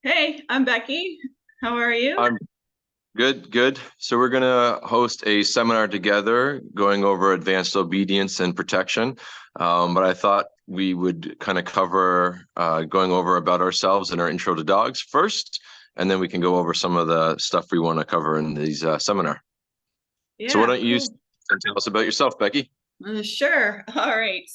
Hey, I'm Becky. How are you? I'm good. So we're gonna host a seminar together going over advanced obedience and protection. But I thought we would kind of cover going over about ourselves and our intro to dogs first, and then we can go over some of the stuff we want to cover in these seminar. So why Yeah, don't you cool. tell us about yourself, Becky? Sure. All right.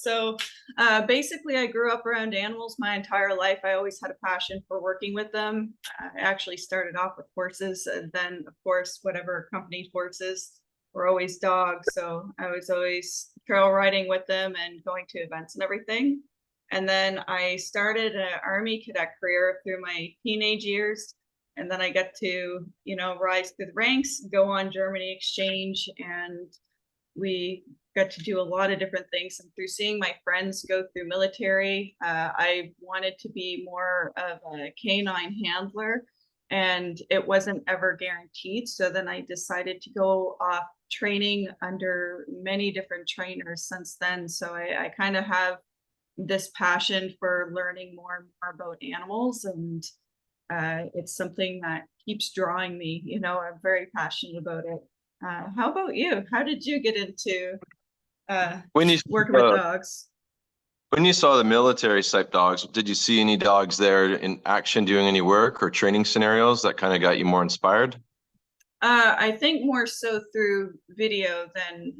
Basically, I grew up around animals my entire life. I always had a passion for working with them. I actually started off with horses, and then, of course, whatever accompanied horses were always dogs. So I was always trail riding with them and going to events and everything. And then I started an Army cadet career through my teenage years. And then I got to, rise through the ranks, go on Germany exchange, and we got to do a lot of different things. And through seeing my friends go through military, I wanted to be more of a canine handler, and it wasn't ever guaranteed. So then I decided to go off training under many different trainers since then. So I kind of have this passion for learning more and more about animals, and it's something that keeps drawing me. I'm very passionate about it. How about you? How did you get into uh, When you working with uh, dogs? when you saw the military type dogs, did you see any dogs there in action doing any work or training scenarios that kind of got you more inspired? I think more so through video than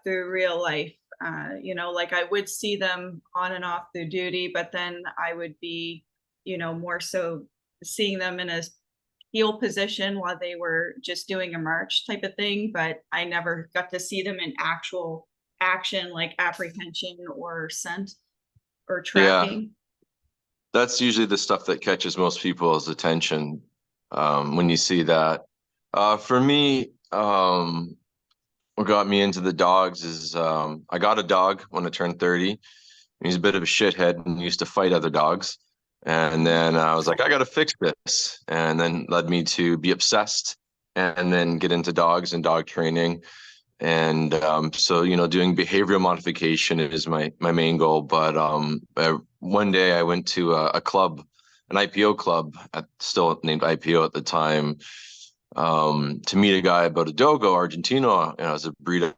through real life. Like I would see them on and off through duty, but then I would be, more so seeing them in a heel position while they were just doing a march type of thing. But I never got to see them in actual action like apprehension or scent or Yeah. tracking. That's usually the stuff that catches most people's attention when you see that. For me, what got me into the dogs is I got a dog when I turned 30. He's a bit of a shithead and used to fight other dogs. And then I was like, I got to fix this. And then led me to be obsessed and then get into dogs and dog training. And so, doing behavioral modification is my main goal. But one day I went to a club, an IPO club, still named IPO at the time, to meet a guy about a Dogo Argentino. And it was a breed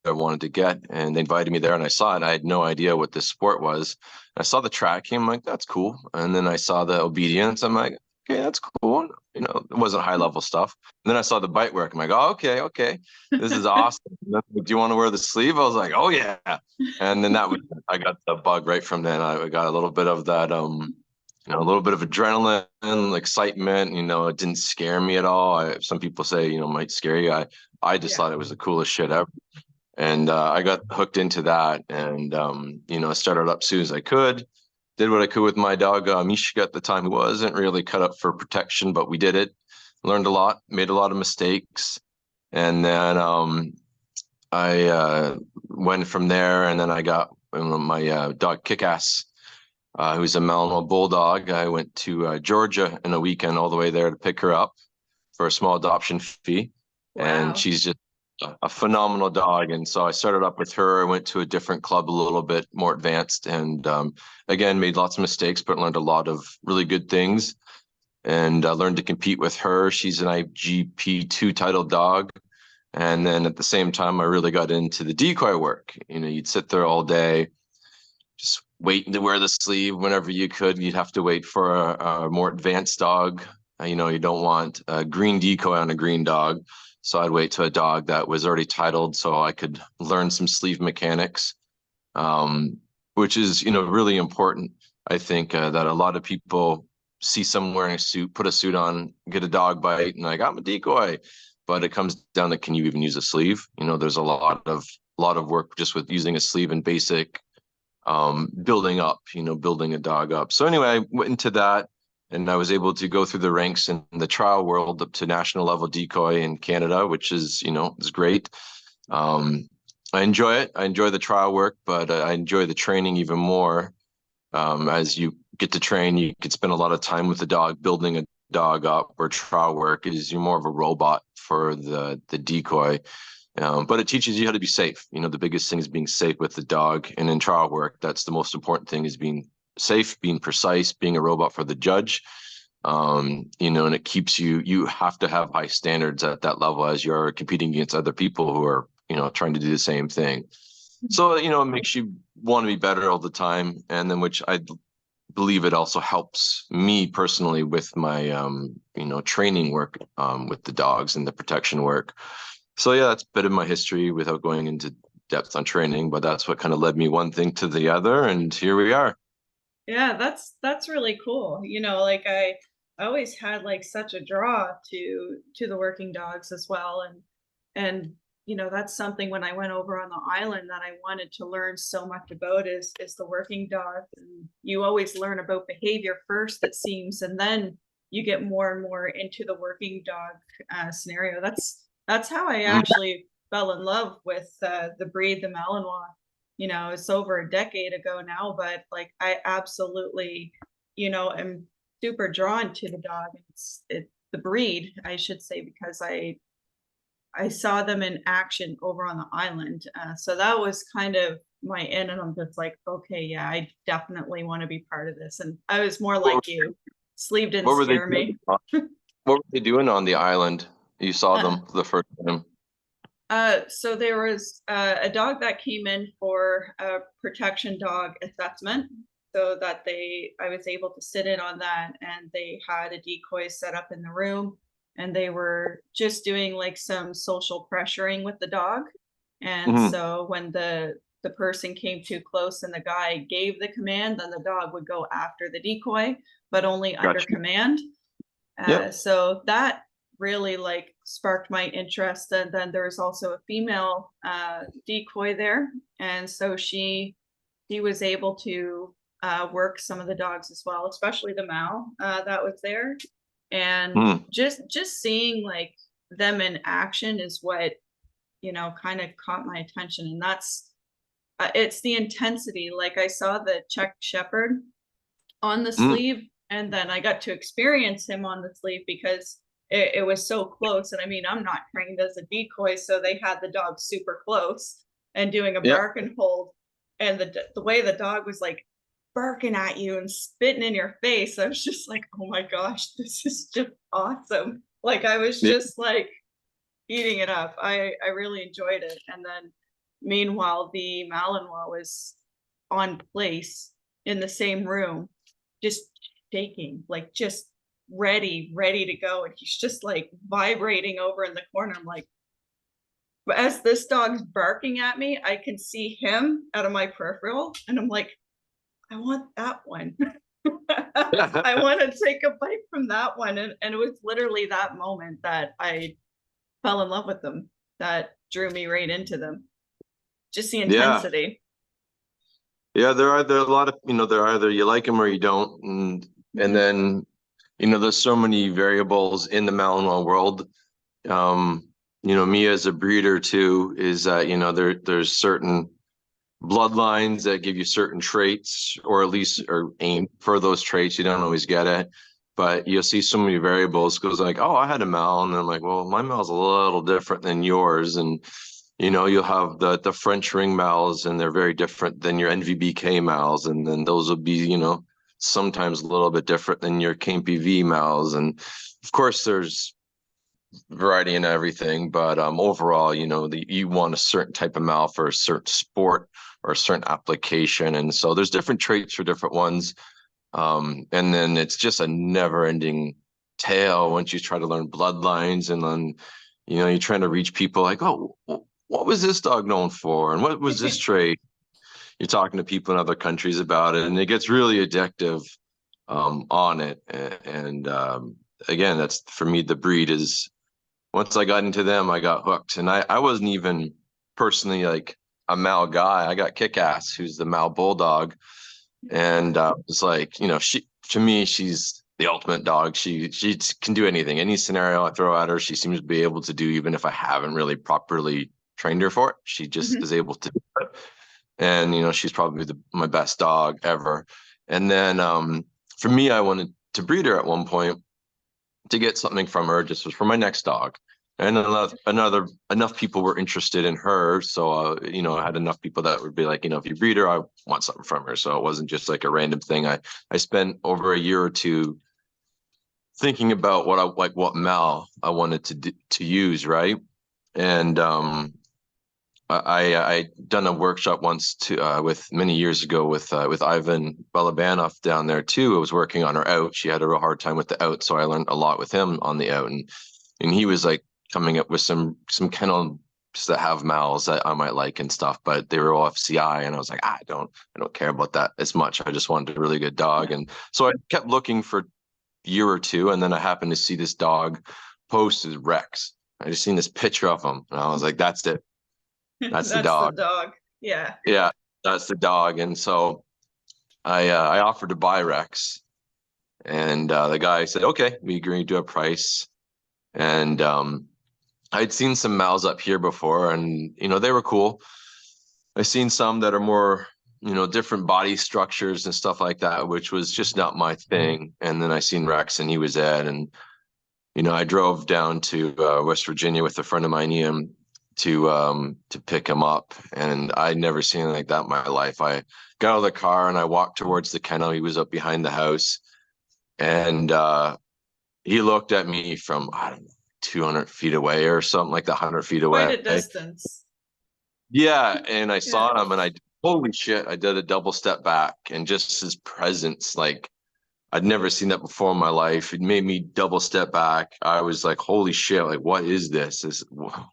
I wanted to get, and they invited me there, and I saw it. I had no idea what this sport was. I saw the tracking. I'm like, that's cool. And then I saw the obedience. I'm like, okay, that's cool. It wasn't high level stuff. And then I saw the bite work. I'm like, oh, okay, this is awesome. Do you want to wear the sleeve? I was like, oh yeah. And then I got the bug right from then. I got a little bit of that, a little bit of adrenaline, excitement. It didn't scare me at all. Some people say, might scare you. I just Yeah. thought it was the coolest shit ever. And I got hooked into that, and I started up as soon as I could. Did what I could with my dog, Mishka at the time, who wasn't really cut up for protection, but we did it. Learned a lot, made a lot of mistakes, and then I went from there. And then I got my dog Kickass, who's a Malinois bulldog. I went to Georgia in a weekend all the way there to pick her up for a small adoption fee, and Wow. she's just a phenomenal dog. And so I started up with her. I went to a different club, a little bit more advanced, and again made lots of mistakes, but learned a lot of really good things. And learned to compete with her. She's an IGP2 titled dog. And then at the same time, I really got into the decoy work. You'd sit there all day, just waiting to wear the sleeve whenever you could. You'd have to wait for a more advanced dog. You don't want a green decoy on a green dog. So I'd wait to a dog that was already titled so I could learn some sleeve mechanics, which is, really important. I think that a lot of people see someone wearing a suit, put a suit on, get a dog bite, and like, I'm a decoy. But it comes down to, can you even use a sleeve? There's a lot of work just with using a sleeve and basic building a dog up. So anyway, I went into that, and I was able to go through the ranks in the trial world up to national level decoy in Canada, which is great. Um, I enjoy it. I enjoy the trial work, but I enjoy the training even more. As you get to train, you could spend a lot of time with the dog, building a dog up, where trial work is you're more of a robot for the decoy. But it teaches you how to be safe. The biggest thing is being safe with the dog. And in trial work, that's the most important thing, is being safe, being precise, being a robot for the judge. You know, and it keeps you have to have high standards at that level as you're competing against other people who are, you know, trying to do the same thing. So, you know, it makes you want to be better all the time. And then, which I believe it also helps me personally with my, you know, training work, with the dogs and the protection work. So yeah, that's a bit of my history without going into depth on training, but that's what kind of led me one thing to the other. And here we are. Yeah, that's really cool. You know, like I always had like such a draw to the working dogs as well. And you know, that's something when I went over on the island that I wanted to learn so much about is the working dog. And you always learn about behavior first, it seems, and then you get more and more into the working dog scenario. That's how I Mm. actually fell in love with the breed, the Malinois. You know, it's over a decade ago now, but like I absolutely, you know, am super drawn to the dog. It's the breed, I should say, because I saw them in action over on the island. So that was kind of my in, and I'm just like, okay, yeah, I definitely want to be part of this. And I was more What, like you, sleep didn't what were they scare doing? me. What were they doing on the island? You saw Uh, them the first time. so there was a dog that came in for a protection dog assessment, so that I was able to sit in on that, and they had a decoy set up in the room, and they were just doing like some social pressuring with the dog. And Hmm. so when the person came too close and the guy gave the command, then the dog would go after the decoy, but only under Gotcha. command. Yep. So that really like sparked my interest. And then there's also a female decoy there, and so she was able to work some of the dogs as well, especially the Mao that was there. And Mm. just seeing like them in action is what, you know, kind of caught my attention. And that's it's the intensity. Like I saw the Czech Shepherd on the Mm. sleeve, and then I got to experience him on the sleeve because it was so close. And I mean, I'm not trained as a decoy, so they had the dog super close and doing a Yep. bark and hold, and the way the dog was like barking at you and spitting in your face, I was just like, oh my gosh, this is just awesome. Like I was Yep. just like eating it up. I really enjoyed it. And then meanwhile, the Malinois was on place in the same room, just shaking, like just ready to go. And he's just like vibrating over in the corner. I'm like, but as this dog's barking at me, I can see him out of my peripheral, and I'm like, I want that one. I want to take a bite from that one. And it was literally that moment that I fell in love with them, that drew me right into them. Just the Yeah. intensity. Yeah. There are a lot of, you know, they're either you like them or you don't. And Mhm. then, you know, there's so many variables in the Malinois world. Um, you know, me as a breeder too, is that, you know, there's certain bloodlines that give you certain traits, or at least are aimed for those traits. You don't always get it, but you'll see so many variables. Goes like, oh, I had a Mal, and I'm like, well, my Mal's a little different than yours, and you know, you'll have the French ring Mals, and they're very different than your NVBK Mals, and then those will be, you know, sometimes a little bit different than your KPV Mals, and of course there's variety in everything, but overall, you know, you want a certain type of mal for a certain sport or a certain application, and so there's different traits for different ones, and then it's just a never-ending tale once you try to learn bloodlines, and then, you know, you're trying to reach people like, oh, what was this dog known for, and what was this trait? You're talking to people in other countries about it, and it gets really addictive on it, and again, that's for me, the breed is, once I got into them, I got hooked. And I wasn't even personally like a Mal guy. I got Kick Ass, who's the Mal Bulldog. And it's like, you know, to me, she's the ultimate dog. She can do anything. Any scenario I throw at her, she seems to be able to do, even if I haven't really properly trained her for it. She just Mhm. is able to do it. And, you know, she's probably my best dog ever. And then for me, I wanted to breed her at one point to get something from her, just was for my next dog. And another enough people were interested in her, so you know, I had enough people that would be like, you know, if you breed her, I want something from her. So it wasn't just like a random thing. I spent over a year or two thinking about what mal I wanted to use, right? And I done a workshop once with many years ago with Ivan Balabanov down there too. I was working on her out. She had a real hard time with the out, so I learned a lot with him on the out, and he was like coming up with some kennels that have mals that I might like and stuff, but they were all FCI, and I was like, I don't care about that as much. I just wanted a really good dog, and so I kept looking for a year or two, and then I happened to see this dog posted Rex. I just seen this picture of him, and I was like, that's it. That's the That's the dog. dog. Yeah. Yeah, that's the dog. And so I offered to buy Rex, and the guy said, okay, we agreed to a price. And I'd seen some mals up here before, and they were cool. I've seen some that are more, different body structures and stuff like that, which was just not my thing. And then I seen Rex, and he was at, and I drove down to West Virginia with a friend of mine, Ian, to pick him up, and I'd never seen anything like that in my life. I got out of the car and I walked towards the kennel. He was up behind the house, and he looked at me from, I don't know, 200 feet away or something, like 100 feet away. Quite a distance. Yeah, and I saw him, and holy shit, I did a double step back, and just his presence, like, I'd never seen that before in my life. It made me double step back. I was like, holy shit, like, what is this?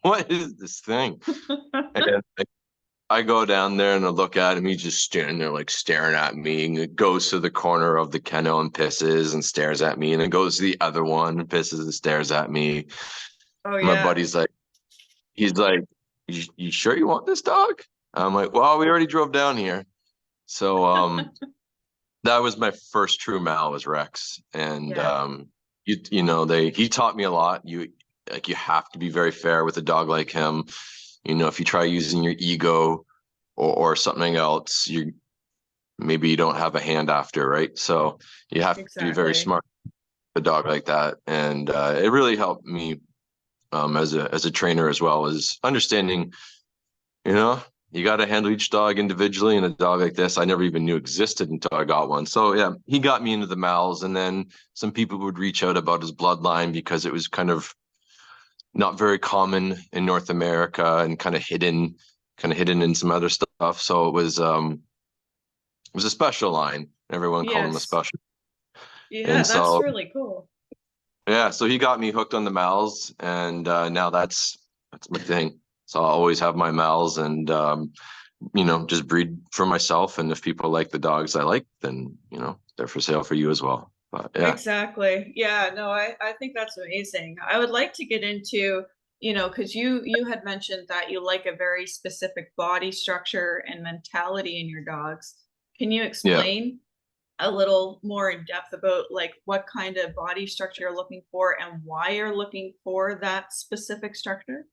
What is this thing? And I go down there and I look at him. He's just standing there, like, staring at me. And it goes to the corner of the kennel and pisses and stares at me. And then goes to the other one and pisses and stares at me. Oh, My yeah. buddy's like, he's like, you sure you want this dog? I'm like, well, we already drove down here. So, that was my first true mal, was Rex. And he taught me a lot. You have to be very fair with a dog like him. If you try using your ego or something else, maybe you don't have a hand after, right? So you have to be very smart with a dog like that. And it really helped me as a trainer, as well as understanding, you got to handle each dog individually, and a dog like this I never even knew existed until I got one. So yeah, he got me into the mals, and then some people would reach out about his bloodline because it was kind of not very common in North America and kind of hidden in some other stuff. So it was a special line. Everyone called him a special. Yeah, and that's so, really cool. Yeah, so he got me hooked on the mals, and now that's my thing. So I'll always have my mals, and just breed for myself. And if people like the dogs I like, then they're for sale for you as well. But yeah. Exactly. Yeah, no, I think that's amazing. I would like to get into, because you had mentioned that you like a very specific body structure and mentality in your dogs. Can you explain a little more in depth about like what kind of body structure you're looking for and why you're looking for that specific structure?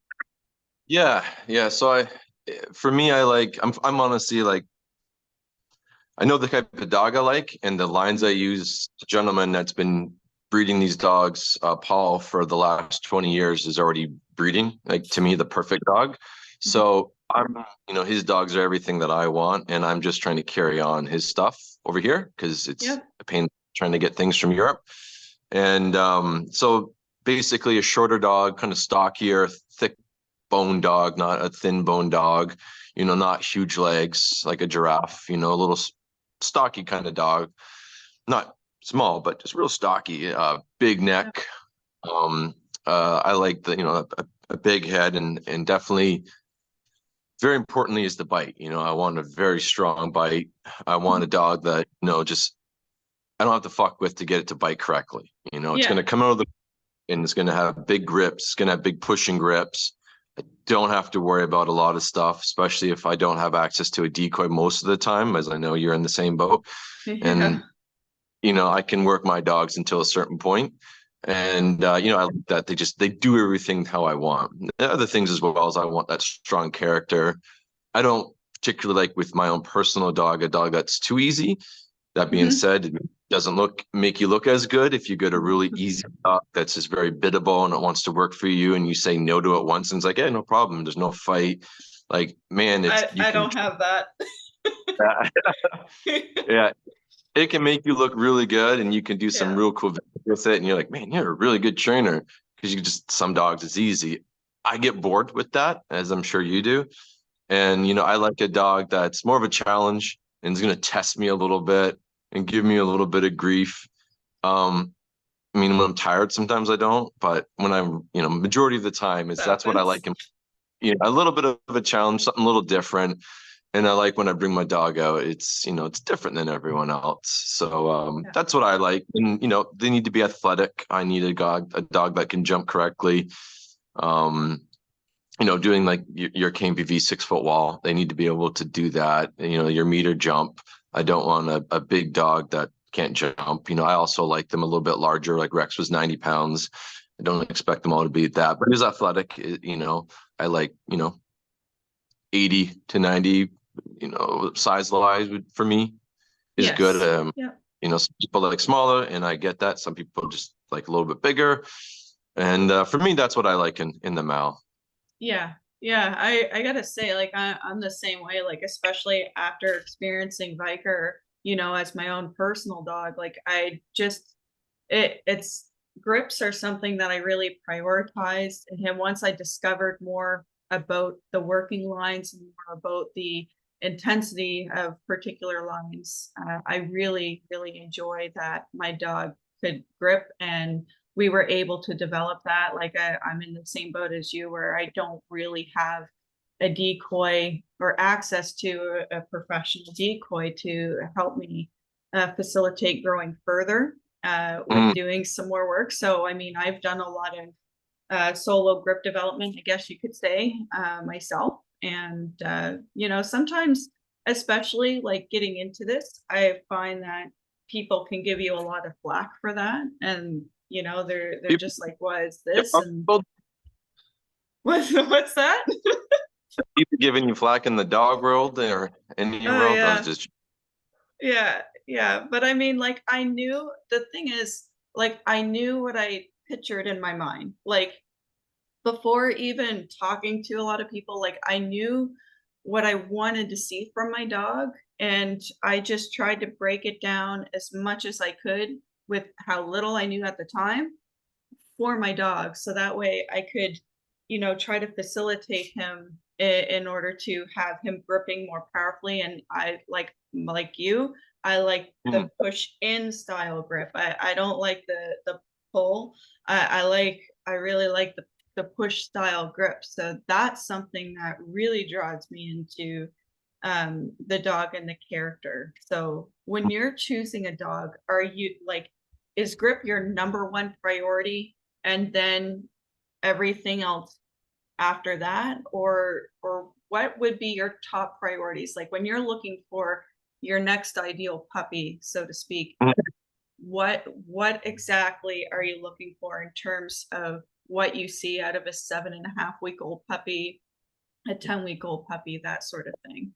Yeah. So for me, I'm honestly like, I know the type of dog I like, and the lines I use. The gentleman that's been breeding these dogs, Paul, for the last 20 years is already breeding, like, to me, the perfect dog. So his dogs are everything that I want, and I'm just trying to carry on his stuff over here because it's a pain trying to get things from Europe. And so basically a shorter dog, kind of stockier, thick bone dog, not a thin bone dog, not huge legs like a giraffe, a little stocky kind of dog, not small, but just real stocky, big neck. I like a big head, and definitely very importantly is the bite. I want a very strong bite. I want a dog that, just, I don't have to fuck with to get it to bite correctly. It's going to come out of the, and it's going to have big grips. It's going to have big pushing grips. I don't have to worry about a lot of stuff, especially if I don't have access to a decoy most of the time, as I know you're in the same boat. And, I can work my dogs until a certain point. And, I like that they do everything how I want. The other things as well as I want that strong character. I don't particularly like with my own personal dog, a dog that's too easy. That being said, it doesn't make you look as good if you get a really easy dog that's just very biddable and it wants to work for you, and you say no to it once and it's like, yeah, no problem. There's no fight. Like, man, I don't have that. Yeah. it can make you look really good, and you can do some Yeah. real cool with it. And you're like, man, you're a really good trainer, because you just, some dogs it's easy. I get bored with that, as I'm sure you do. And, I like a dog that's more of a challenge and is going to test me a little bit and give me a little bit of grief. I mean, when I'm tired, sometimes I don't, but when I'm, majority of the time is that's what I Happens. like. A little bit of a challenge, something a little different. And I like when I bring my dog out, it's different than everyone else. So Yeah. that's what I like. And, they need to be athletic. I need a dog that can jump correctly. Um, doing like your KMPV 6 foot wall, they need to be able to do that. Your meter jump. I don't want a big dog that can't jump. I also like them a little bit larger. Like Rex was 90 pounds. I don't expect them all to be that, but he's athletic. I like, 80 to 90, size wise for me is good. Yes. Yeah. Some people like smaller, and I get that. Some people just like a little bit bigger. And for me, that's what I like in the Mal. Yeah. Yeah. I gotta say, like, I'm the same way, like, especially after experiencing Viker, as my own personal dog. Like, I just, it's grips are something that I really prioritized in him once I discovered more about the working lines and more about the intensity of particular lines. I really, really enjoy that my dog could grip, and we were able to develop that. Like, I'm in the same boat as you, where I don't really have a decoy or access to a professional decoy to help me facilitate growing further with Mm, doing some more work. So, I mean, I've done a lot of solo grip development, I guess you could say, myself. And, sometimes, especially like getting into this, I find that people can give you a lot of flack for that. And, they're people just like, what is this? And people what's that? giving you flack in the dog world or any Oh, world. I was yeah. just Yeah, yeah, but I mean, like, I knew the thing is, like, I knew what I pictured in my mind. Like, before even talking to a lot of people, like, I knew what I wanted to see from my dog, and I just tried to break it down as much as I could with how little I knew at the time for my dog, so that way I could, try to facilitate him in order to have him gripping more powerfully. And I like you, I like the mm, push in style grip. I don't like the pull. I really like the push style grip. So that's something that really draws me into the dog and the character. So when you're choosing a dog, are you like, is grip your number one priority and then everything else after that? Or what would be your top priorities? Like when you're looking for your next ideal puppy, so to speak, mm. what exactly are you looking for in terms of what you see out of a 7.5 week old puppy, a 10 week old puppy, that sort of thing?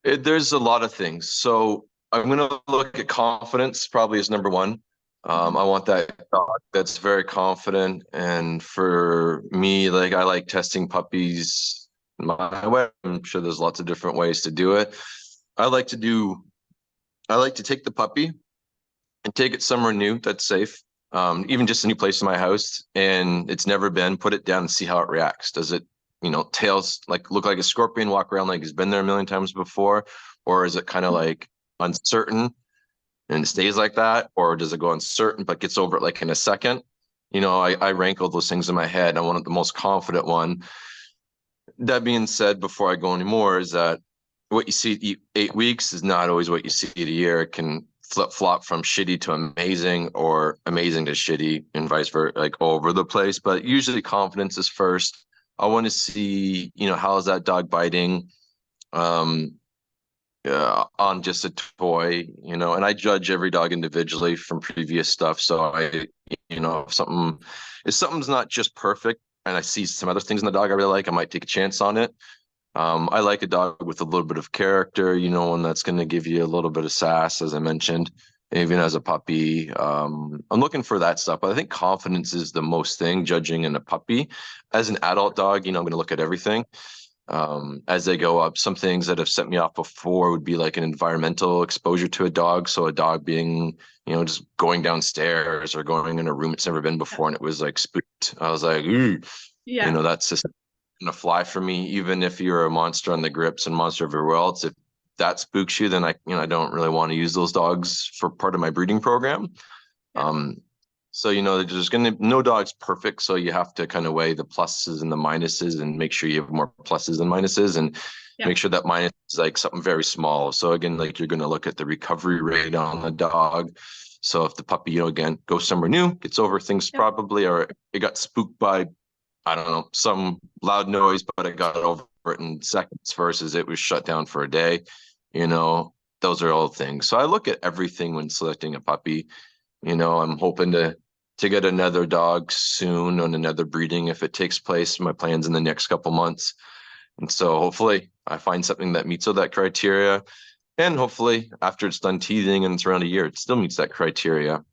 There's a lot of things. So I'm going to look at confidence probably as number one. Mhm. I want that dog that's very confident. And for me, like I like testing puppies my way. I'm sure there's lots of different ways to do it. I like to do, I like to take the puppy and take it somewhere new that's safe. Even just a new place in my house and it's never been, put it down and see how it reacts. Does it, tails like look like a scorpion, walk around like he's been there a million times before? Or is it kind of like uncertain and it stays like that? Or does it go uncertain but gets over it like in a second? I rank all those things in my head. I want the most confident one. That being said, before I go anymore, is that what you see at 8 weeks is not always what you see at a year. It can flip flop from shitty to amazing or amazing to shitty and vice versa, like all over the place. But usually confidence is first. I want to see, how is that dog biting um, on just a toy, and I judge every dog individually from previous stuff. So if something's not just perfect and I see some other things in the dog I really like, I might take a chance on it. I like a dog with a little bit of character, one that's going to give you a little bit of sass, as I mentioned, even as a puppy. I'm looking for that stuff, but I think confidence is the most thing judging in a puppy. As an adult dog, I'm going to look at everything. as they go up. Some things that have set me off before would be like an environmental exposure to a dog. So a dog being, just going downstairs or going in a room it's never been before and it was like spooked. I was like, ooh, Yeah. that's just gonna fly for me. Even if you're a monster on the grips and monster everywhere else, if that spooks you, then I don't really want to use those dogs for part of my breeding program. Yeah. So, there's no dog's perfect. So you have to kind of weigh the pluses and the minuses and make sure you have more pluses than minuses and Yeah. make sure that minus is like something very small. So again, like you're going to look at the recovery rate on the dog. So if the puppy, again, goes somewhere new, gets over things Yeah. probably, or it got spooked by, I don't know, some loud noise, but it got over it in seconds versus it was shut down for a day, those are all things. So I look at everything when selecting a puppy. I'm hoping to get another dog soon on another breeding if it takes place. My plans in the next couple months. And so hopefully I find something that meets all that criteria. And hopefully after it's done teething and it's around a year, it still meets that criteria.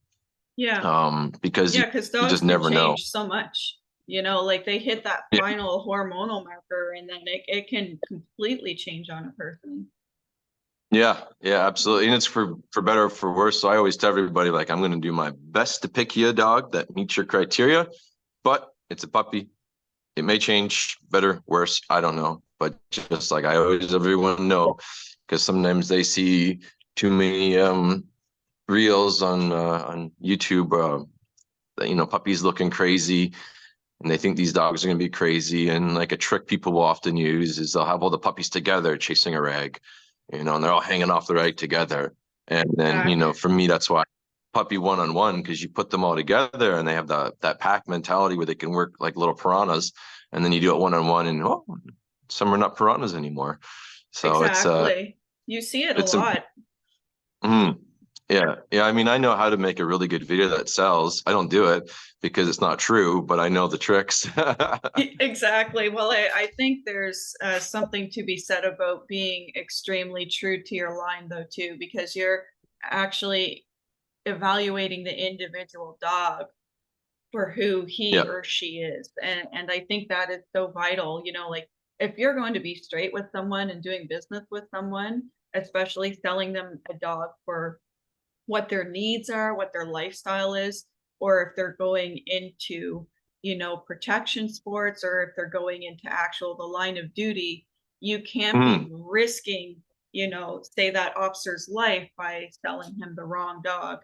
Yeah. Because Yeah, because you dogs just can never know. change so much, like they hit that Yeah. final hormonal marker and then it can completely change on a person. Yeah, absolutely. And it's for better or for worse. So I always tell everybody, like, I'm going to do my best to pick you a dog that meets your criteria, but it's a puppy. It may change better, worse. I don't know. But just like I always everyone know, because sometimes they see too many reels on YouTube, puppies looking crazy, and they think these dogs are going to be crazy. And like a trick people will often use is they'll have all the puppies together chasing a rag, and they're all hanging off the rag together. And then, Exactly. for me, that's why puppy one-on-one, because you put them all together and they have that pack mentality where they can work like little piranhas. And then you do it one-on-one and some are not piranhas anymore. So Exactly. You see it a it's a lot. yeah. I mean, I know how to make a really good video that sells. I don't do it because it's not true, but I know the tricks. Exactly. Well, I think there's something to be said about being extremely true to your line, though, too, because you're actually evaluating the individual dog for who he Yeah. or she is. And I think that is so vital, like if you're going to be straight with someone and doing business with someone, especially selling them a dog for what their needs are, what their lifestyle is, or if they're going into, protection sports, or if they're going into actual the line of duty, you can't be risking, say that officer's life by selling him the wrong dog.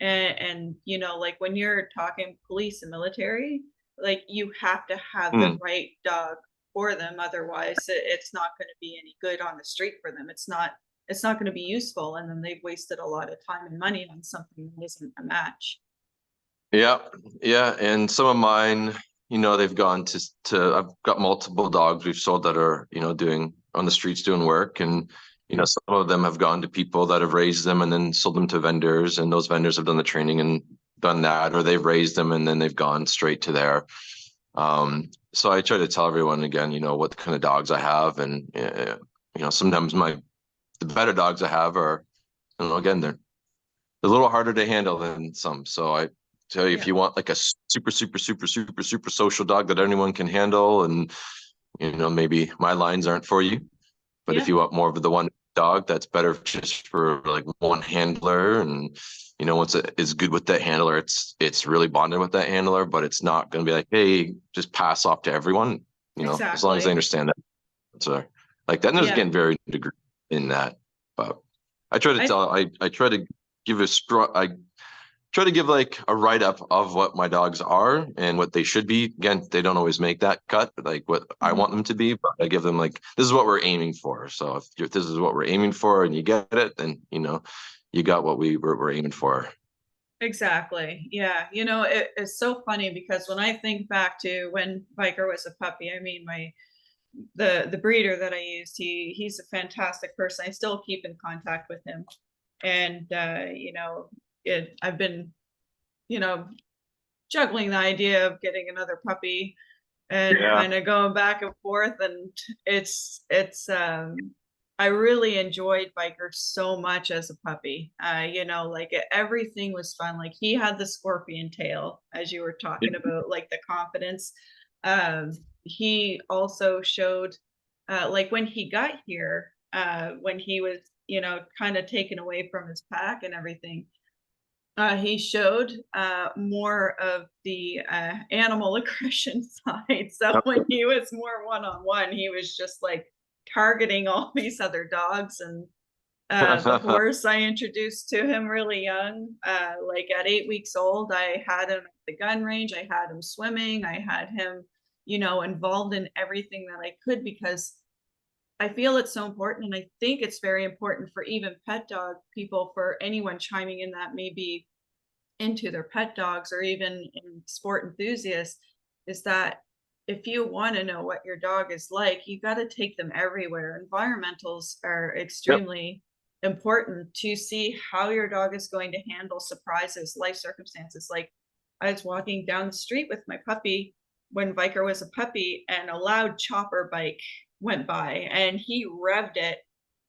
And like when you're talking police and military, like you have to have the right dog for them. Otherwise, it's not going to be any good on the street for them. It's not going to be useful, and then they've wasted a lot of time and money on something that isn't a match. Yeah, and some of mine, they've gone to I've got multiple dogs we've sold that are, doing on the streets doing work, and some of them have gone to people that have raised them and then sold them to vendors, and those vendors have done the training and done that, or they've raised them and then they've gone straight to there. So I try to tell everyone again, what kind of dogs I have, and sometimes the better dogs I have are, again, they're a little harder to handle than some. So I tell you, if you want like a super, super, super, super, super social dog that anyone can handle, and maybe my lines aren't for you. But if you want more of the one dog that's better just for like one handler, and once it is good with that handler, it's really bonded with that handler, but it's not going to be like, hey, just pass off to everyone. As long as they Exactly. understand that. So like that, and there's getting very degree in that. But I try to tell, I try to give I try to give like a write-up of what my dogs are and what they should be. Again, they don't always make that cut, like what I want them to be, but I give them like, this is what we're aiming for. So if this is what we're aiming for and you get it, then you got what we're aiming for. Exactly. Yeah. It's so funny because when I think back to when Viker was a puppy, I mean, the breeder that I used, he's a fantastic person. I still keep in contact with him. And I've been, juggling the idea of getting another puppy and kind of going back and forth. And it's I really enjoyed Biker so much as a puppy. Like everything was fun. Like he had the scorpion tail, as you were talking about, like the confidence. He also showed like when he got here, when he was, you know, kind of taken away from his pack and everything, he showed more of the animal aggression side. So when he was more one-on-one, he was just like targeting all these other dogs. And the horse I introduced to him really young, like at 8 weeks old, I had him at the gun range, I had him swimming, I had him, you know, involved in everything that I could, because I feel it's so important. And I think it's very important for even pet dog people, for anyone chiming in that may be into their pet dogs or even in sport enthusiasts, is that if you want to know what your dog is like, you got to take them everywhere. Environmentals are Yep. extremely important to see how your dog is going to handle surprises, life circumstances. Like, I was walking down the street with my puppy when Viker was a puppy, and a loud chopper bike went by and he revved it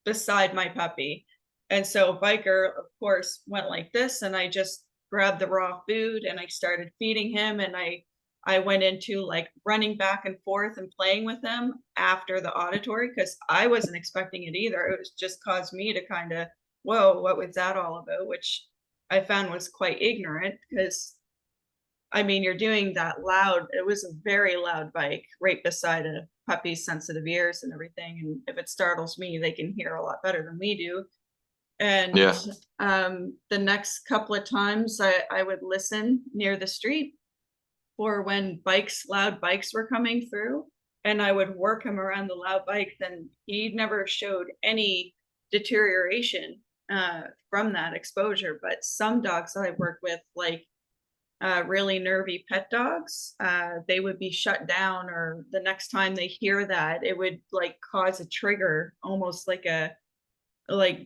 beside my puppy. And so Viker, of course, went like this, and I just grabbed the raw food and I started feeding him, and I went into like running back and forth and playing with him after the auditory, because I wasn't expecting it either. It was just caused me to kind of, whoa, what was that all about? Which I found was quite ignorant, because I mean, you're doing that loud. It was a very loud bike right beside a puppy's sensitive ears and everything. And if it startles me, they can hear a lot better than we do. And Yeah. the next couple of times I would listen near the street for when loud bikes were coming through, and I would work him around the loud bike. Then he never showed any deterioration from that exposure. But some dogs that I worked with, like really nervy pet dogs, they would be shut down, or the next time they hear that, it would like cause a trigger, almost like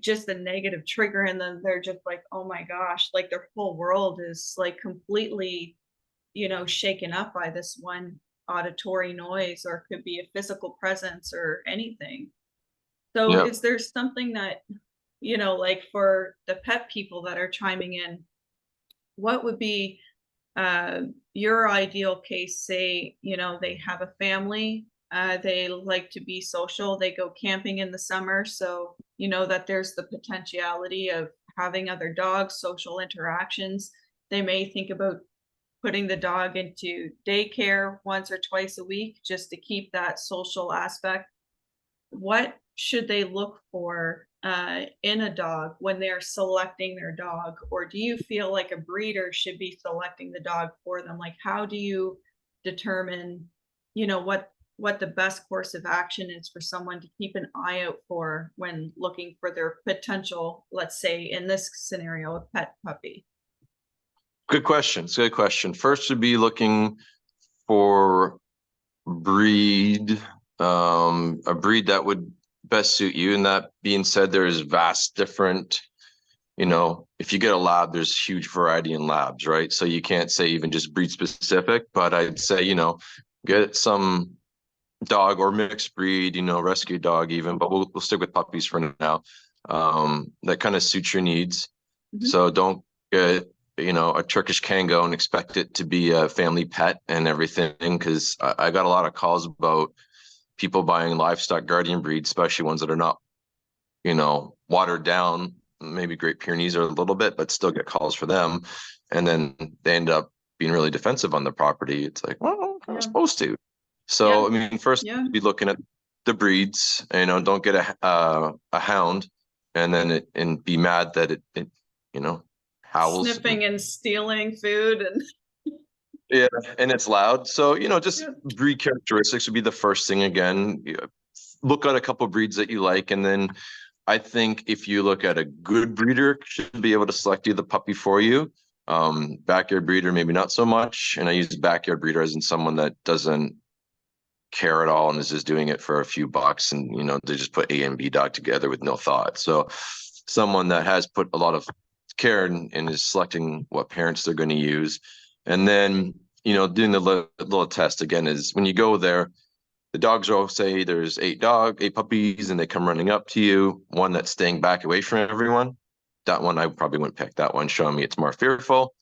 just a negative trigger. And then they're just like, oh my gosh, like their whole world is like completely, you know, shaken up by this one auditory noise, or could be a physical presence or anything. So Yep. is there something that, you know, like for the pet people that are chiming in, what would be uh, your ideal case? Say, you know, they have a family, they like to be social, they go camping in the summer, so you know that there's the potentiality of having other dogs, social interactions. They may think about putting the dog into daycare once or twice a week just to keep that social aspect. What should they look for in a dog when they're selecting their dog? Or do you feel like a breeder should be selecting the dog for them? Like, how do you determine, you know, what the best course of action is for someone to keep an eye out for when looking for their potential, let's say in this scenario, a pet puppy? Good question. It's a good question. First would be looking for breed, a breed that would best suit you. And that being said, there's vast different, you know, if you get a lab, there's huge variety in labs, right? So you can't say even just breed specific, but I'd say, you know, get some dog or mixed breed, you know, rescue dog even, but we'll stick with puppies for now. That kind of suits your needs. Mhm. So don't get, you know, a Turkish Kango and expect it to be a family pet and everything, because I got a lot of calls about people buying livestock guardian breeds, especially ones that are not, you know, watered down, maybe Great Pyrenees are a little bit, but still get calls for them. And then they end up being really defensive on the property. It's like, well, I'm Yeah. supposed to. Yeah. So, I mean, first Yeah. be looking at the breeds, you know, don't get a hound and then and be mad that it you know, howls. Sniffing and stealing food and Yeah, and it's loud. So, you know, just yeah. breed characteristics would be the first thing again. Look at a couple breeds that you like, and then I think if you look at a good breeder, should be able to select you the puppy for you. Backyard breeder, maybe not so much. And I use backyard breeder as in someone that doesn't care at all and is just doing it for a few bucks, and you know, they just put A and B dog together with no thought. So someone that has put a lot of care and is selecting what parents they're going to use. And then, you know, doing the little test again is when you go there, the dogs will say there's eight puppies, and they come running up to you. One that's staying back away from everyone. That one I probably wouldn't pick. That one showing me it's more fearful.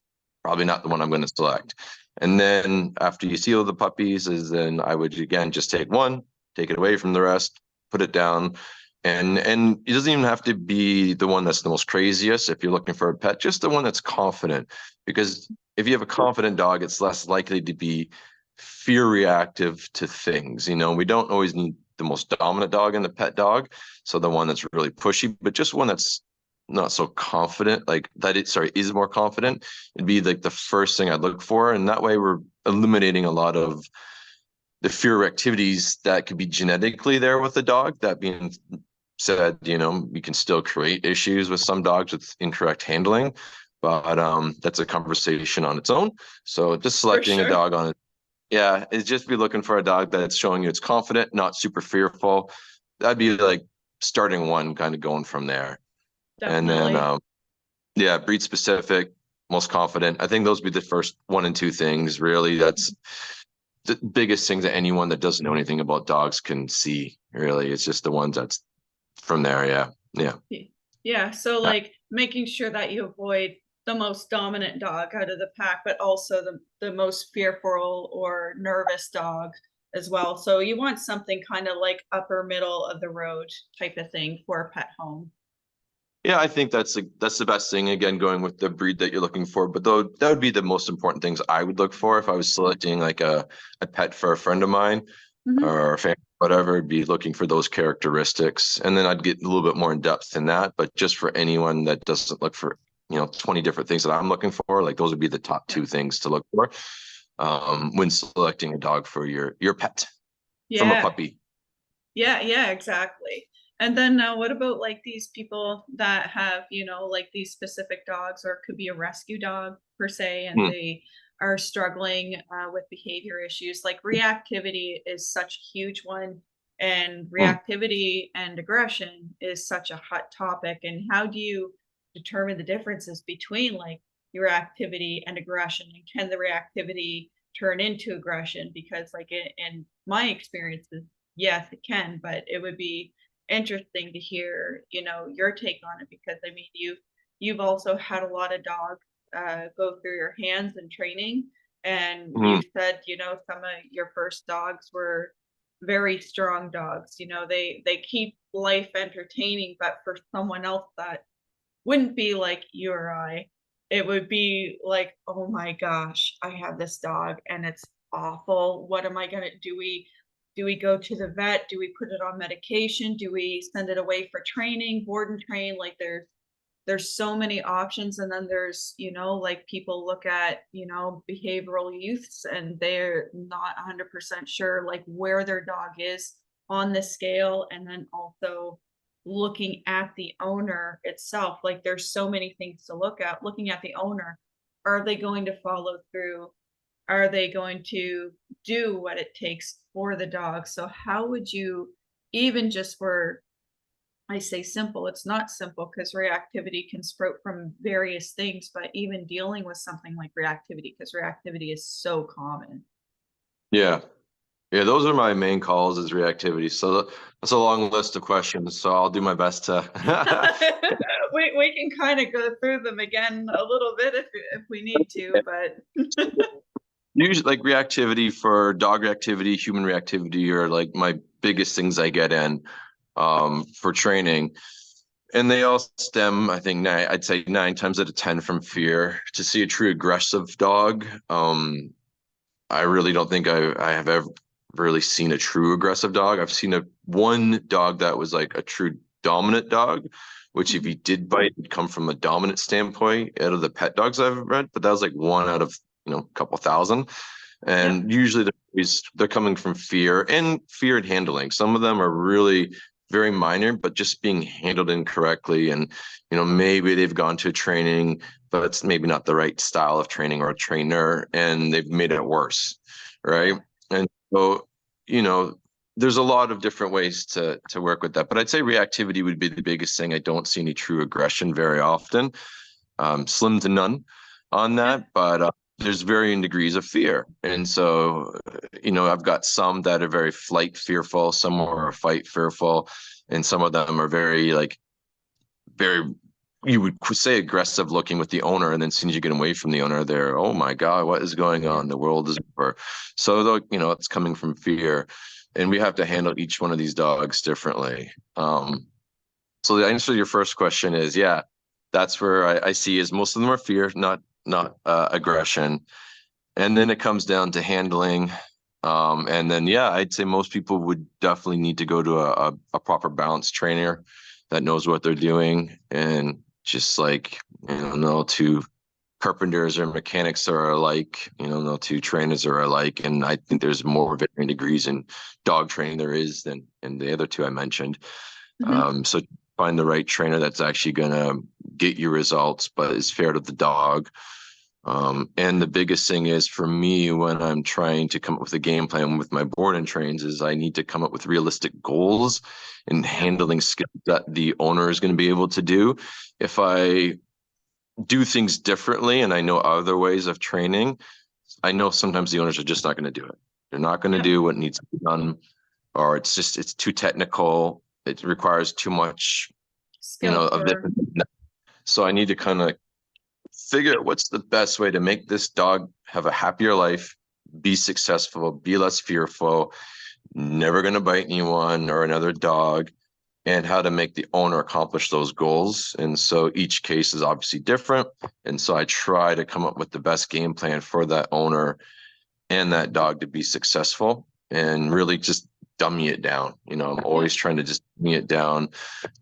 Probably not the one I'm going to select. And then after you see all the puppies, is then I would again just take one, take it away from the rest, put it down. And it doesn't even have to be the one that's the most craziest if you're looking for a pet, just the one that's confident. Because if you have a confident dog, it's less likely to be fear reactive to things. You know, we don't always need the most dominant dog in the pet dog. So the one that's really pushy, but just one that's not so confident, like that is more confident. It'd be like the first thing I'd look for. And that way we're eliminating a lot of the fear activities that could be genetically there with the dog. That being said, you know, you can still create issues with some dogs with incorrect handling, but that's a conversation on its own. So just For selecting a sure. dog on it, yeah, it's just be looking for a dog that's showing you it's confident, not super fearful. That'd be like starting one, kind of going from there. And then Definitely. yeah, breed specific, most confident. I think those would be the first one and two things, really. That's the biggest thing that anyone that doesn't know anything about dogs can see, really. It's just the ones that's from there. Yeah. Yeah. Yeah, so like making sure that you avoid the most dominant dog out of the pack, but also the most fearful or nervous dog as well. So you want something kind of like upper middle of the road type of thing for a pet home. Yeah, I think that's the best thing. Again, going with the breed that you're looking for, but though that would be the most important things I would look for if I was selecting like a pet for a friend of mine Mhm. or a family, whatever. I'd be looking for those characteristics, and then I'd get a little bit more in depth in that. But just for anyone that doesn't look for 20 different things that I'm looking for, like those would be the top Yeah. two things to look for when selecting a dog for your pet from a Yeah. puppy. Yeah, yeah, exactly. And then what about like these people that have, like these specific dogs, or it could be a rescue dog per se, and Hmm. they are struggling with behavior issues. Like reactivity is such a huge one, and Hmm. reactivity and aggression is such a hot topic. And how do you determine the differences between like your activity and aggression? And can the reactivity turn into aggression? Because like in my experiences, yes, it can, but it would be interesting to hear, your take on it, because I mean, you've also had a lot of dogs go through your hands in training, and Hmm. you said, some of your first dogs were very strong dogs. They keep life entertaining, but for someone else that wouldn't be like you or I, it would be like, oh my gosh, I have this dog and it's awful. What am I gonna do we go to the vet? Do we put it on medication? Do we send it away for training, board and train? Like there's so many options. And then there's, like people look at, behavioral youths, and they're not 100% sure like where their dog is on the scale. And then also looking at the owner itself, like there's so many things to look at. Looking at the owner, are they going to follow through? Are they going to do what it takes for the dog? So how would you, even just for, I say simple, it's not simple because reactivity can sprout from various things, but even dealing with something like reactivity, because reactivity is so common. Yeah. Yeah, those are my main calls is reactivity. So that's a long list of questions. So I'll do my best to. We can kind of go through them again a little bit if we need to, but Usually, like reactivity for dog reactivity, human reactivity are like my biggest things I get in for training. And they all stem, I think, I'd say 9 times out of 10 from fear. To see a true aggressive dog, I really don't think I have ever really seen a true aggressive dog. I've seen one dog that was like a true dominant dog, which if he did bite, would come from a dominant standpoint out of the pet dogs I've read. But that was like one out of a couple thousand. yeah, And usually they're coming from fear and handling. Some of them are really very minor, but just being handled incorrectly. And maybe they've gone to training, but it's maybe not the right style of training or a trainer, and they've made it worse, right? yeah, And so, you know, there's a lot of different ways to work with that. But I'd say reactivity would be the biggest thing. I don't see any true aggression very often, slim to none on yeah, that, but there's varying degrees of fear. And so, I've got some that are very flight fearful, some are fight fearful, and some of them are very like very you would say aggressive looking with the owner, and then as soon as you get away from the owner, they're, oh my God, what is going yeah, on? The world is over. So though, it's coming from fear. and we have to handle each one of these dogs differently. So the answer to your first question is, yeah, that's where I see is most of them are fear, not aggression. And then it comes down to handling. And then, yeah, I'd say most people would definitely need to go to a proper balance trainer that knows what they're doing. And just like, no two carpenters or mechanics are alike, no two trainers are alike. And I think there's more varying degrees in dog training there is than in the other two I mentioned. So find the right trainer that's actually going to get you results, but is fair to the dog. And the biggest thing is for me when I'm trying to come up with a game plan with my board and trains is I need to come up with realistic goals and handling skills that the owner is going to be able to do. If I do things differently and I know other ways of training, I know sometimes the owners are just not going to do it. They're not going to do what needs to be done, or it's too technical. It requires too much, of this. So I need to kind of figure out what's the best way to make this dog have a happier life, be successful, be less fearful, never going to bite anyone or another dog, and how to make the owner accomplish those goals. And so each case is obviously different. And so I try to come up with the best game plan for that owner and that dog to be successful and really just dummy it down. I'm always trying to just dummy it down.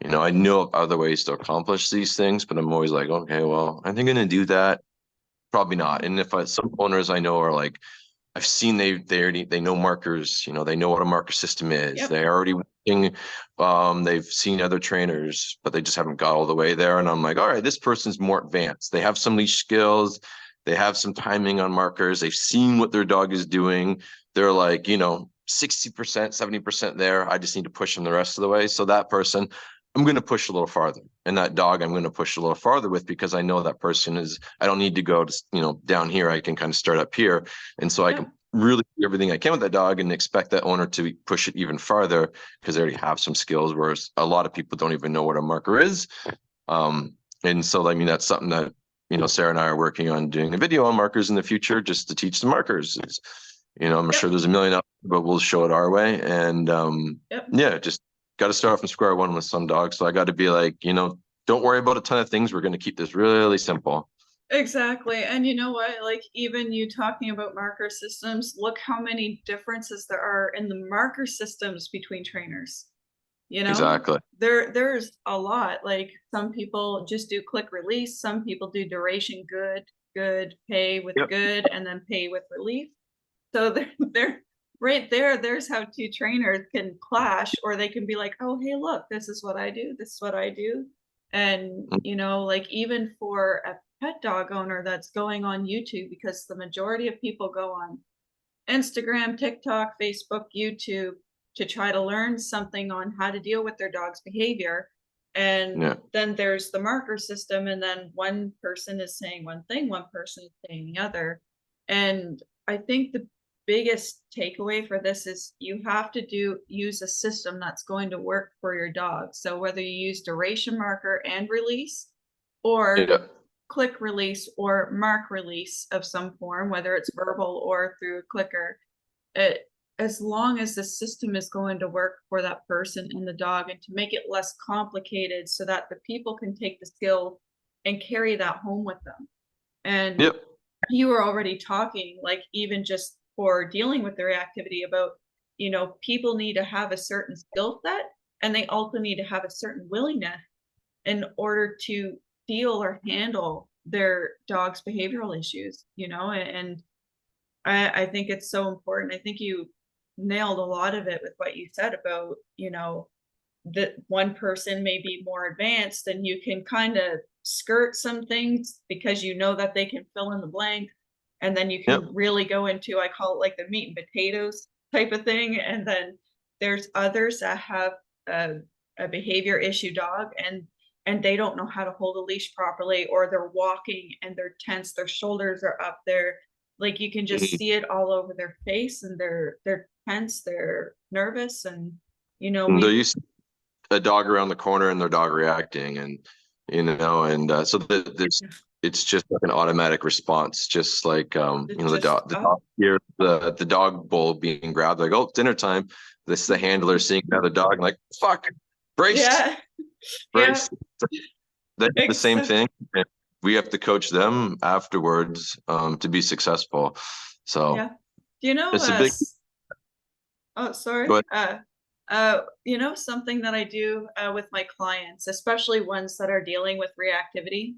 I know of other ways to accomplish these things, but I'm always like, okay, well, are they going to do that? Probably not. And if some owners I know are like, I've seen they know markers, they know what a marker system is. Yep. They're already working, they've seen other trainers, but they just haven't got all the way there. And I'm like, all right, this person's more advanced. They have some leash skills, they have some timing on markers, they've seen what their dog is doing. They're like, 60%, 70% there. I just need to push them the rest of the way. So that person, I'm going to push a little farther. And that dog, I'm going to push a little farther with because I know that person is, I don't need to go to, down here. I can kind of start up here. And so I can really do everything I can with that dog and expect that owner to push it even farther because they already have some skills, whereas a lot of people don't even know what a marker is. And so, that's something that, Sarah and I are working on doing a video on markers in the future just to teach the markers. I'm sure there's a million out there, but we'll show it our way. And just got to start from square one with some dogs. So I got to be like, don't worry about a ton of things. We're going to keep this really simple. Exactly. And you know what, like even you talking about marker systems, look how many differences there are in the marker systems between trainers. Exactly. There's a lot. Like some people just do click release, some people do duration good, pay with good, and then pay with relief. So they're right there. There's how two trainers can clash, or they can be like, oh, hey, look, this is what I do. This is what I do. And, like even for a pet dog owner that's going on YouTube, because the majority of people go on Instagram, TikTok, Facebook, YouTube to try to learn something on how to deal with their dog's behavior. And then there's the marker system. And then one person is saying one thing, one person is saying the other. And I think the biggest takeaway for this is you have to use a system that's going to work for your dog. So whether you use duration marker and release or click release or mark release of some form, whether it's verbal or through a clicker, as long as the system is going to work for that person and the dog, and to make it less complicated so that the people can take the skill and carry that home with them. And you were already talking, like even just for dealing with the reactivity about, people need to have a certain skill set, and they also need to have a certain willingness in order to deal or handle their dog's behavioral issues, and I think it's so important. I think you nailed a lot of it with what you said about, that one person may be more advanced and you can kind of skirt some things because that they can fill in the blank. And then you can really go into, I call it like the meat and potatoes type of thing. And then there's others that have a behavior issue dog and they don't know how to hold a leash properly, or they're walking and they're tense, their shoulders are up there. Like you can just see it all over their face, and they're tense, they're nervous, and they're used to a dog around the corner and their dog reacting, and so there's it's just like an automatic response, just like you know, the Just, dog, here, the dog bowl being grabbed, like, oh, dinner time. This is the handler seeing another dog, and like, fuck, brace, yeah, yeah, brace. That's the same exactly. thing. And we have to coach them afterwards to be successful. So Yeah. You know, it's a big. oh, sorry. But You know, something that I do with my clients, especially ones that are dealing with reactivity,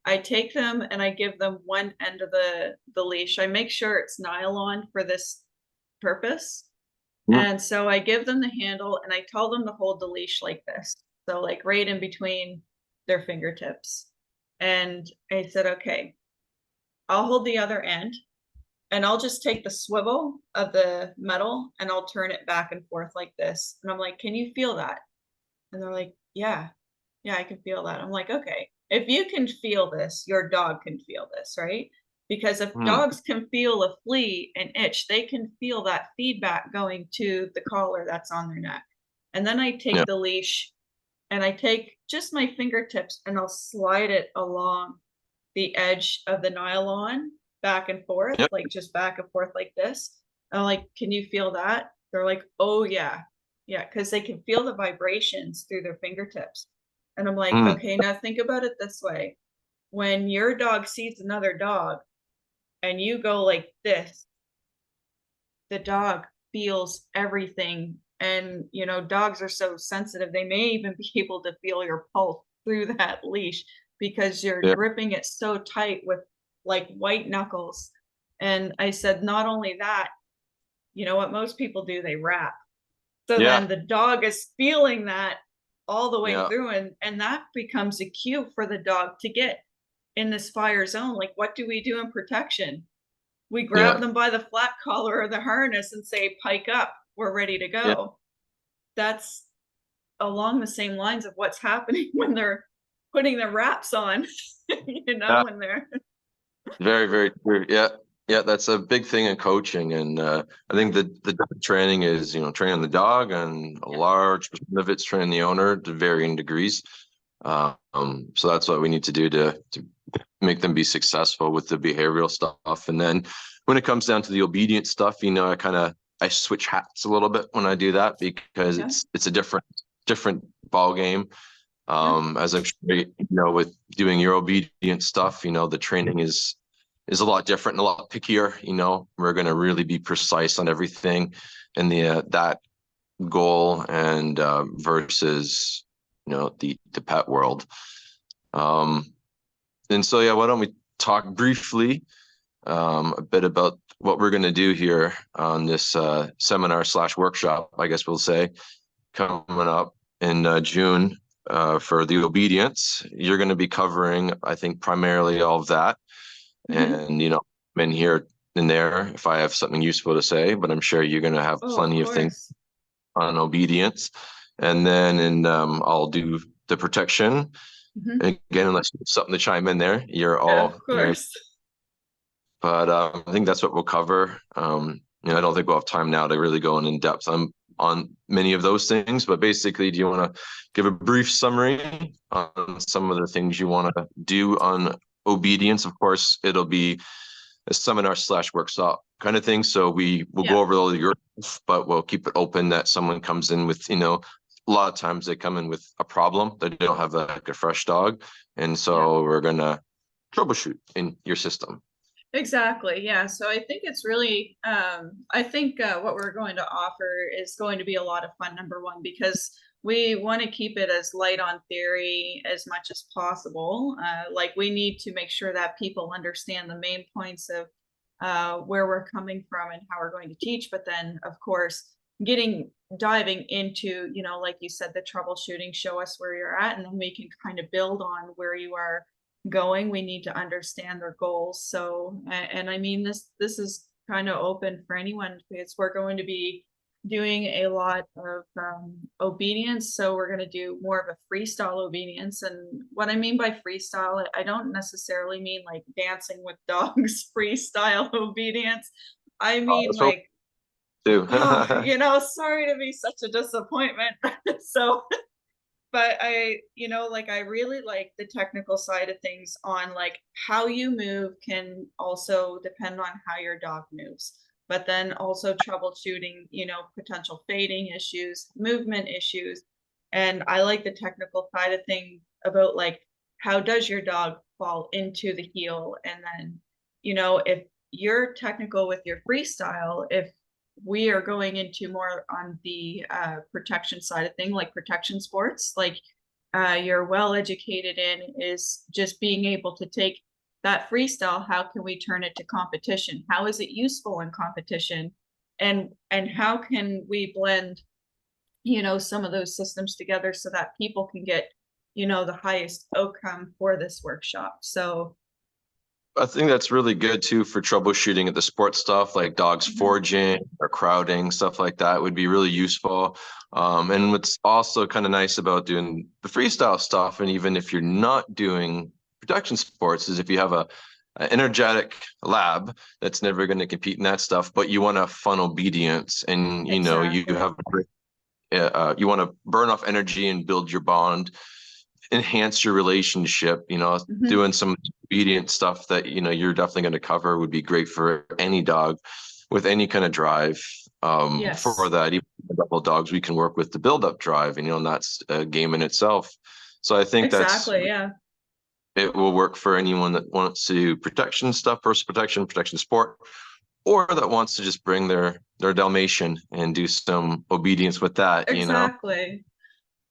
I take them and I give them one end of the leash. I make sure it's nylon for this purpose. And so I give them the handle and I tell them to hold the leash like this. So like right in between their fingertips. And I said, okay, I'll hold the other end and I'll just take the swivel of the metal and I'll turn it back and forth like this. And I'm like, can you feel that? And they're like, yeah, I can feel that. I'm like, okay, if you can feel this, your dog can feel this, right? Because if mm, dogs can feel a flea and itch, they can feel that feedback going to the collar that's on their neck. And then I yeah, take the leash and I take just my fingertips and I'll slide it along the edge of the nylon back and forth, yep, like just back and forth like this. I'm like, can you feel that? They're like, oh yeah. Yeah, because they can feel the vibrations through their fingertips. And I'm like, mm, okay, now think about it this way. When your dog sees another dog and you go like this, the dog feels everything. And, you know, dogs are so sensitive, they may even be able to feel your pulse through that leash because you're yeah, gripping it so tight with like white knuckles. And I said, not only that, you know what most people do, they wrap. So yeah, then the dog is feeling that all the way yeah, through, and that becomes a cue for the dog to get in this fire zone. Like, what do we do in protection? We grab yeah, them by the flat collar or the harness and say, pike up, we're ready to yeah, go. That's along the same lines of what's happening when they're putting the wraps on, you know, yeah. when they're, Very, very true. Yeah. Yeah, that's a big thing in coaching. And I yeah, think the dog training is, you know, training the dog, and a yeah, large percent of it's training the owner to varying degrees. So that's what we need to do to make them be successful with the behavioral stuff. And then when it comes down to the obedient stuff, you know, I switch hats a little bit when I do that, because yeah, it's a different ball game. yeah, As I'm sure you know, with doing your obedient stuff, you know, the training is a lot different and a lot pickier. You know, we're going to really be precise on everything in the that goal, and versus, you know, the pet world. Um, and so yeah, why don't we talk briefly a bit about what we're going to do here on this seminar slash workshop, I guess we'll say, coming up in June for the obedience. You're going to be covering, I think, primarily all of that. hmm, And, you know, I'm in here and there if I have something useful to say, but I'm sure you're going to have oh, of plenty of things course, on obedience. And then I'll do the protection. hmm, And again, unless you have something to chime in there, of you're, course, but I think that's what we'll cover. You know, I don't think we'll have time now to really go in depth on many of those things, but basically, do you want to give a brief summary on some of the things you want to do on obedience? Of course, it'll be a seminar slash workshop kind of thing. So we will yeah, go over all your, but we'll keep it open that someone comes in with, you know, a lot of times they come in with a problem. They don't have like a fresh dog. And yeah. so we're going to troubleshoot in your system. Exactly. Yeah. So I think it's really, I think what we're going to offer is going to be a lot of fun, number one, because we want to keep it as light on theory as much as possible. Like we need to make sure that people understand the main points of where we're coming from and how we're going to teach. But then, of course, diving into, you know, like you said, the troubleshooting, show us where you're at, and then we can kind of build on where you are going. We need to understand their goals. So, and I mean, this is kind of open for anyone because we're going to be doing a lot of obedience. So we're going to do more of a freestyle obedience. And what I mean by freestyle, I don't necessarily mean like dancing with dogs freestyle obedience. I Oh, mean let's hope like, too. oh, you know, sorry to be such a disappointment. So but like I really like the technical side of things on like how you move can also depend on how your dog moves. But then also troubleshooting, potential fading issues, movement issues. And I like the technical side of things about like how does your dog fall into the heel? And then, if you're technical with your freestyle, if we are going into more on the protection side of thing, like protection sports, like you're well educated in is just being able to take that freestyle. How can we turn it to competition? How is it useful in competition? And how can we blend, some of those systems together so that people can get, the highest outcome for this workshop. So I think that's really good too for troubleshooting at the sports stuff like dogs foraging or crowding, stuff like that would be really useful. And what's also kind of nice about doing the freestyle stuff, and even if you're not doing production sports, is if you have a energetic lab that's never going to compete in that stuff, but you want a fun obedience, and you exactly. have you want to burn off energy and build your bond, enhance your relationship, doing some obedient stuff that you're definitely going to cover would be great for any dog with any kind of drive. For Yes, that, even double dogs we can work with to build up drive, and that's a game in itself. So I think exactly. Yeah. it will work for anyone that wants to do protection stuff, personal protection sport, or that wants to just bring their Dalmatian and do some obedience with that. Exactly.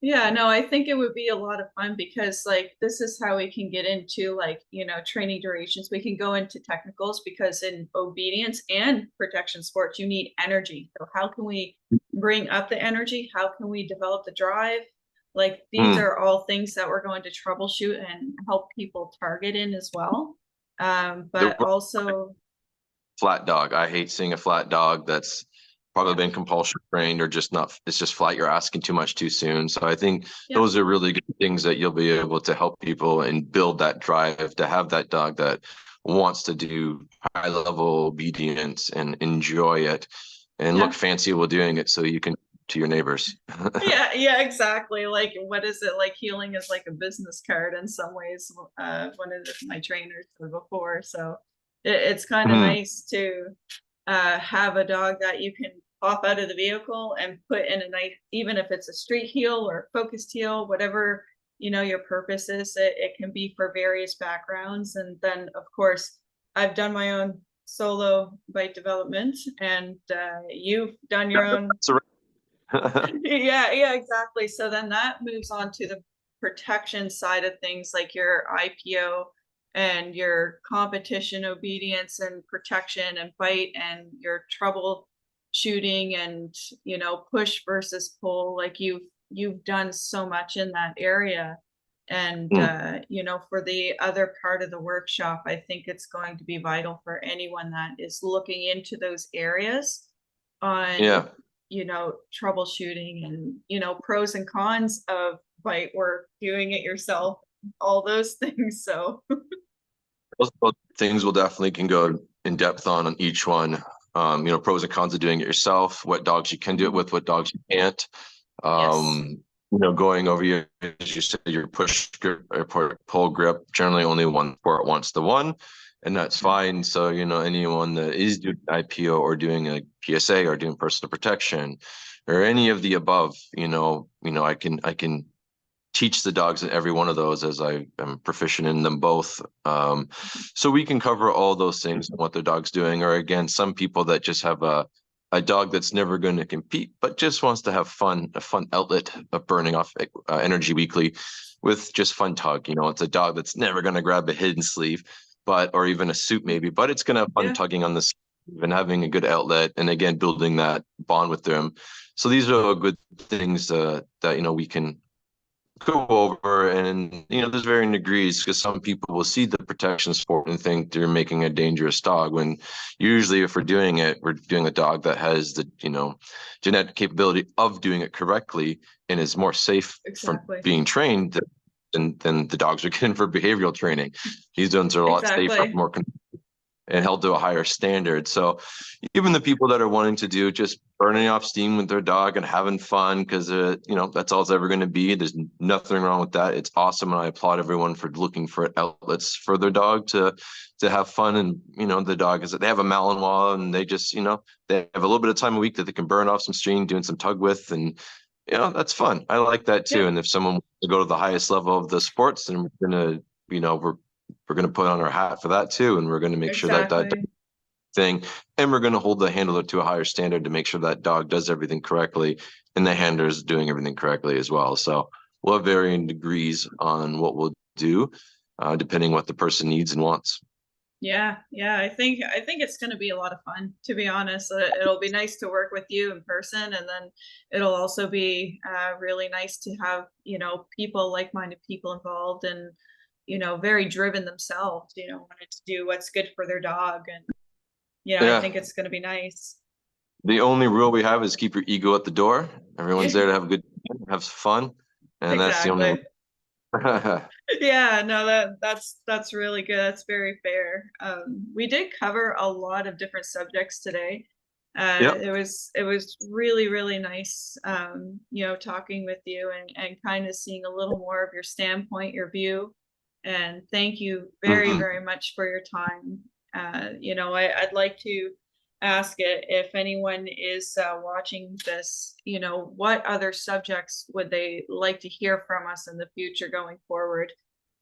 Yeah, no, I think it would be a lot of fun because like this is how we can get into like, training durations. We can go into technicals because in obedience and protection sports, you need energy. So how can we bring up the energy? How can we develop the drive? Like these Mm. are all things that we're going to troubleshoot and help people target in as well. The But also, flat dog. I hate seeing a flat dog that's probably yeah, been compulsion trained or just not, it's just flat. You're asking too much too soon. So I think yeah, those are really good things that you'll be able to help people and build that drive to have that dog that wants to do high level obedience and enjoy it and look yeah. fancy while doing it so you can to your neighbors. Yeah, exactly. Like, what is it like? Healing is like a business card in some ways. One of my trainers said before. So it's kind of Mhm. nice to have a dog that you can pop out of the vehicle and put in a nice, even if it's a street heel or focused heel, whatever, your purpose is, it can be for various backgrounds. And then, of course, I've done my own solo bite development and you've done your own. That's a- Yeah, exactly. So then that moves on to the protection side of things, like your IPO and your competition obedience and protection and bite and your troubleshooting and push versus pull. Like you've done so much in that area. And Mm. for the other part of the workshop, I think it's going to be vital for anyone that is looking into those areas on Yeah. troubleshooting and pros and cons of bite work, doing it yourself, all those things. So Those things will definitely can go in depth on each one. Pros and cons of doing it yourself, what dogs you can do it with, what dogs you can't. yes, Going over your, as you said, your push grip or pull grip, generally only one sport wants the one, and that's fine. So, anyone that is doing IPO or doing a PSA or doing personal protection or any of the above, I can teach the dogs in every one of those as I am proficient in them both. So we can cover all those things and what their dog's doing. Or again, some people that just have a dog that's never going to compete, but just wants to have fun, a fun outlet of burning off energy weekly with just fun tug. It's a dog that's never going to grab a hidden sleeve, or even a suit maybe, but it's going to have fun yeah, tugging on the sleeve and having a good outlet. And again, building that bond with them. So these are all good things that, we can go over. And there's varying degrees because some people will see the protection sport and think they're making a dangerous dog, when usually if we're doing it, we're doing a dog that has the genetic capability of doing it correctly and is more safe from exactly, being trained than the dogs are getting for behavioral training. These ones are a lot safer, exactly. more and held to a higher standard. So even the people that are wanting to do just burning off steam with their dog and having fun, because you know, that's all it's ever going to be. There's nothing wrong with that. It's awesome, and I applaud everyone for looking for outlets for their dog to have fun. And you know, the dog is, they have a Malinois, and they just, you know, they have a little bit of time a week that they can burn off some steam doing some tug with, and you know, that's fun. I like that too. Yeah. And if someone wants to go to the highest level of the sports, then we're gonna, you know, we're gonna put on our hat for that too, and we're gonna make sure that Exactly. thing, and we're gonna hold the handler to a higher standard to make sure that dog does everything correctly, and the handler is doing everything correctly as well. So we'll have varying degrees on what we'll do, depending what the person needs and wants. Yeah, I think it's going to be a lot of fun, to be honest. It'll be nice to work with you in person, and then it'll also be really nice to have, you know, people, like-minded people involved, and you know, very driven themselves, you know, wanting to do what's good for their dog. And yeah, I think it's going to be nice. The only rule we have is keep your ego at the door. Everyone's there to have a good time, have fun, and that's the only. Yeah, no, that's really good. That's very fair. We did cover a lot of different subjects today. Yep. It was really nice, you know, talking with you, and kind of seeing a little more of your standpoint, your view. And thank you very much for your time. You know, I'd like to ask it, if anyone is watching this, you know, what other subjects would they like to hear from us in the future going forward?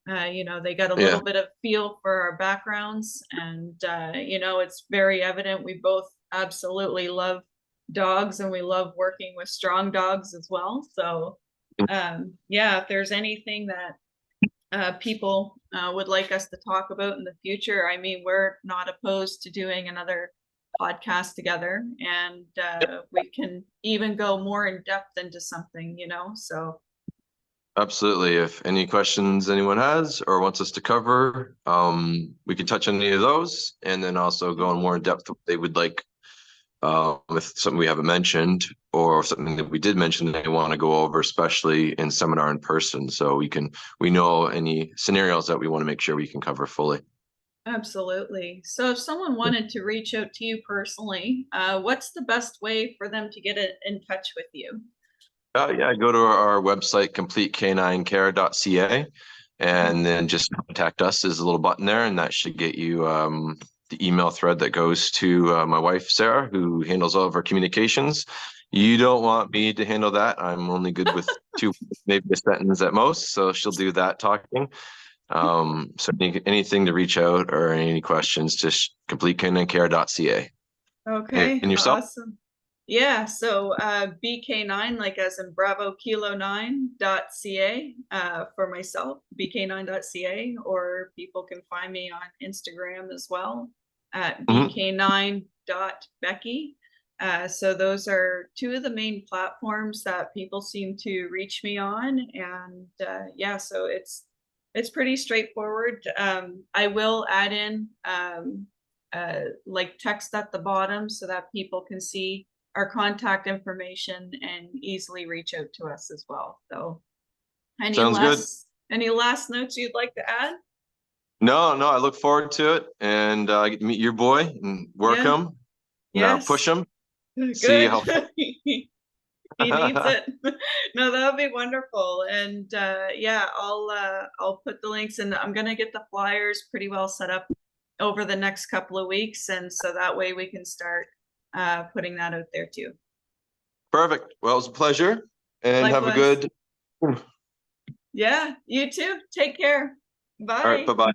You know, they got a little bit of feel for our backgrounds, and you know, it's very evident we both absolutely love dogs, and we love working with strong dogs as well. So yeah, if there's anything that people would like us to talk about in the future, I mean, we're not opposed to doing another podcast together, and we can even go more in depth into something, you know. So Absolutely. If any questions anyone has or wants us to cover, we can touch on any of those, and then also go in more in depth if they would like, with something we haven't mentioned or something that we did mention that they want to go over, especially in seminar in person. So we know any scenarios that we want to make sure we can cover fully. absolutely. So if someone wanted to reach out to you personally, what's the best way for them to get in touch with you? Yeah, go to our website, completecaninecare.ca, and then just contact us. There's a little button there, and that should get you the email thread that goes to my wife, Sarah, who handles all of our communications. You don't want me to handle that. I'm only good with two, maybe a sentence at most, so she'll do that talking. So anything to reach out or any questions, just completecaninecare.ca. Okay, And yourself? awesome. Yeah, so BK9, like as in Bravo Kilo 9.ca for myself, BK9.ca, or people can find me on Instagram as well at BK9.Becky. So those are two of the main platforms that people seem to reach me on. And yeah, so it's pretty straightforward. I will add in like text at the bottom so that people can see our contact information and easily reach out to us as well. So Sounds good. Any last notes you'd like to add? No, I look forward to it, and I get to meet your boy and work him, push him, see Good. how. He needs it. No, that would be wonderful. And yeah, I'll put the links, and I'm gonna get the flyers pretty well set up over the next couple of weeks, and so that way we can start putting that out there too. Perfect. Well, it was a pleasure, and Likewise. have a good. Yeah, you too. Take care. Bye. All right. Bye-bye.